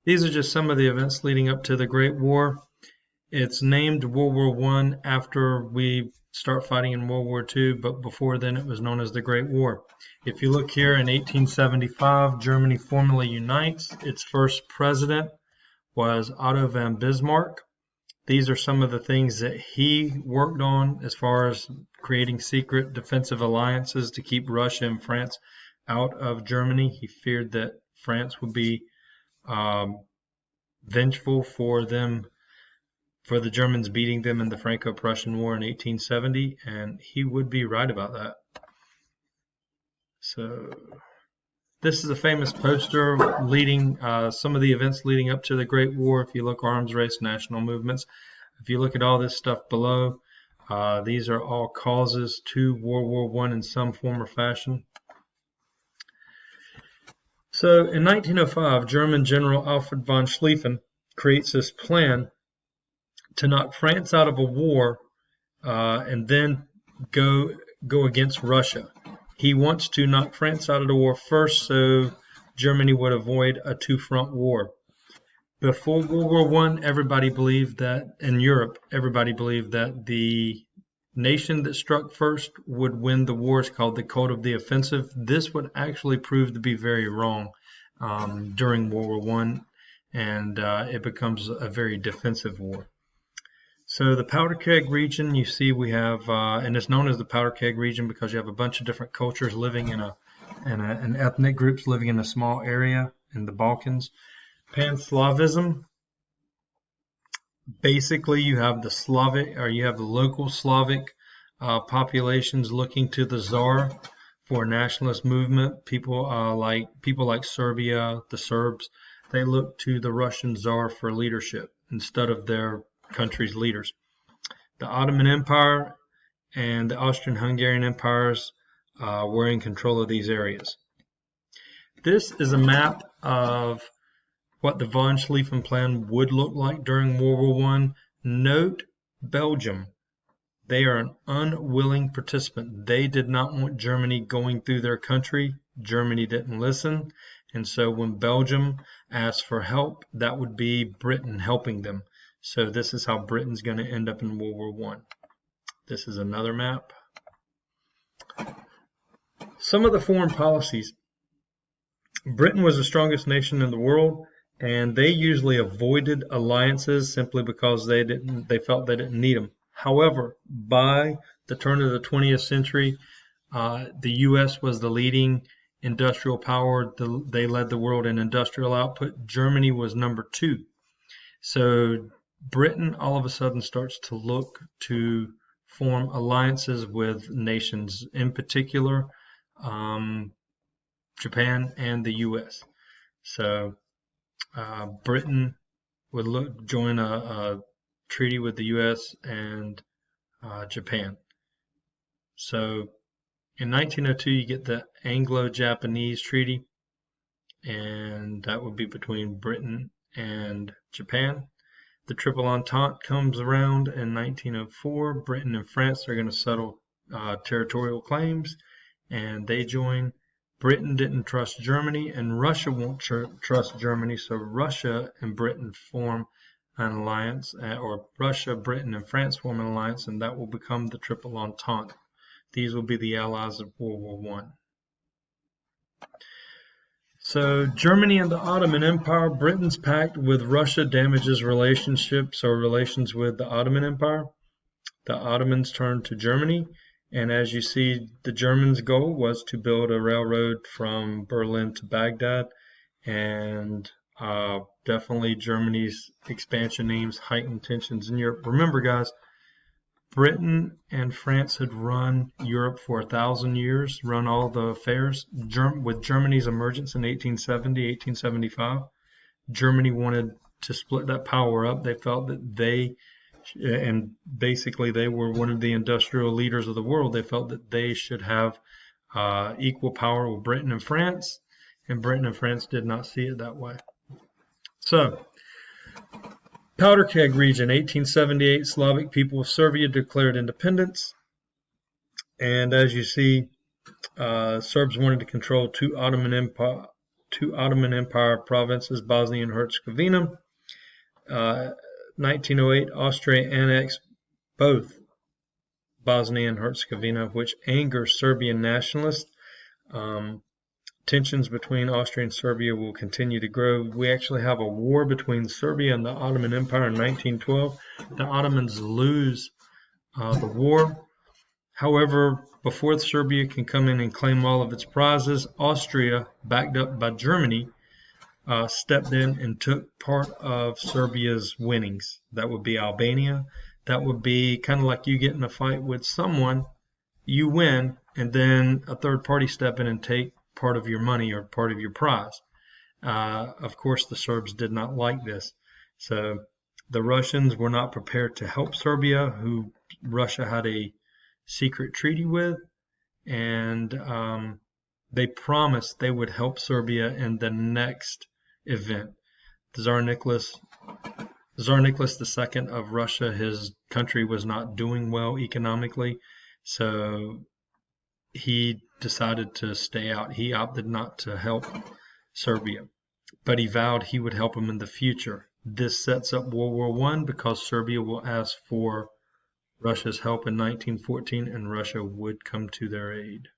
These are just some of the events leading up to the Great War. It's named World War I after we start fighting in World War II, but before then it was known as the Great War. If you look here in 1875, Germany formally unites. Its first president was Otto von Bismarck. These are some of the things that he worked on as far as creating secret defensive alliances to keep Russia and France out of Germany. He feared that France would be vengeful for the Germans beating them in the Franco-Prussian War in 1870, and he would be right about that. So this is a famous poster leading some of the events leading up to the Great War. If you look, arms race, national movements. If you look at all this stuff below, these are all causes to World War I in some form or fashion. So in 1905, German General Alfred von Schlieffen creates this plan to knock France out of a war and then go against Russia. He wants to knock France out of the war first so Germany would avoid a two-front war. Before World War I, everybody believed that, in Europe, everybody believed that the nation that struck first would win the war. It's called the Code of the Offensive. This would actually prove to be very wrong during World War I, and it becomes a very defensive war. So the Powder Keg region, you see we have, and it's known as the Powder Keg region because you have a bunch of different cultures living and ethnic groups living in a small area in the Balkans. Pan-Slavism, basically you have the Slavic, or you have the local Slavic populations looking to the Tsar for a nationalist movement. People like Serbia, the Serbs, they look to the Russian Tsar for leadership instead of their country's leaders. The Ottoman Empire and the Austrian-Hungarian empires were in control of these areas. This is a map of what the von Schlieffen plan would look like during World War I. Note Belgium. They are an unwilling participant. They did not want Germany going through their country. Germany didn't listen. And so when Belgium asked for help, that would be Britain helping them. So this is how Britain's going to end up in World War I. This is another map. Some of the foreign policies. Britain was the strongest nation in the world, and they usually avoided alliances simply because they felt they didn't need them. However, by the turn of the 20th century, the U.S. was the leading industrial power. They led the world in industrial output. Germany was number 2. So Britain all of a sudden starts to look to form alliances with nations, in particular Japan and the U.S. So Britain would join a treaty with the U.S. and Japan. So in 1902 you get the Anglo-Japanese Treaty, and that would be between Britain and Japan. The Triple Entente comes around in 1904. Britain and France are going to settle territorial claims, and they join. Britain didn't trust Germany, and Russia won't trust Germany, so Russia and Britain form an alliance, or Russia, Britain, and France form an alliance, and that will become the Triple Entente. These will be the allies of World War I. So Germany and the Ottoman Empire. Britain's pact with Russia damages relationships or relations with the Ottoman Empire. The Ottomans turn to Germany, and as you see, the Germans' goal was to build a railroad from Berlin to Baghdad, and definitely Germany's expansion aims heightened tensions in Europe. Remember, guys, Britain and France had run Europe for 1,000 years, run all the affairs. With Germany's emergence in 1870, 1875, Germany wanted to split that power up. They felt that and basically they were one of the industrial leaders of the world. They felt that they should have equal power with Britain and France, and Britain and France did not see it that way. So, Powder Keg region, 1878, Slavic people of Serbia declared independence. And as you see, Serbs wanted to control 2 Ottoman two Ottoman Empire provinces, Bosnia and Herzegovina. 1908, Austria annexed both Bosnia and Herzegovina, which angers Serbian nationalists. Tensions between Austria and Serbia will continue to grow. We actually have a war between Serbia and the Ottoman Empire in 1912. The Ottomans lose the war. However, before Serbia can come in and claim all of its prizes, Austria, backed up by Germany, stepped in and took part of Serbia's winnings. That would be Albania. That would be kind of like you get in a fight with someone, you win, and then a third party step in and take part of your money or part of your prize. Of course, the Serbs did not like this. So the Russians were not prepared to help Serbia, who Russia had a secret treaty with, and they promised they would help Serbia in the next event. Tsar Nicholas II of Russia, his country was not doing well economically, so he decided to stay out. He opted not to help Serbia, but he vowed he would help him in the future. This sets up World War I because Serbia will ask for Russia's help in 1914, and Russia would come to their aid.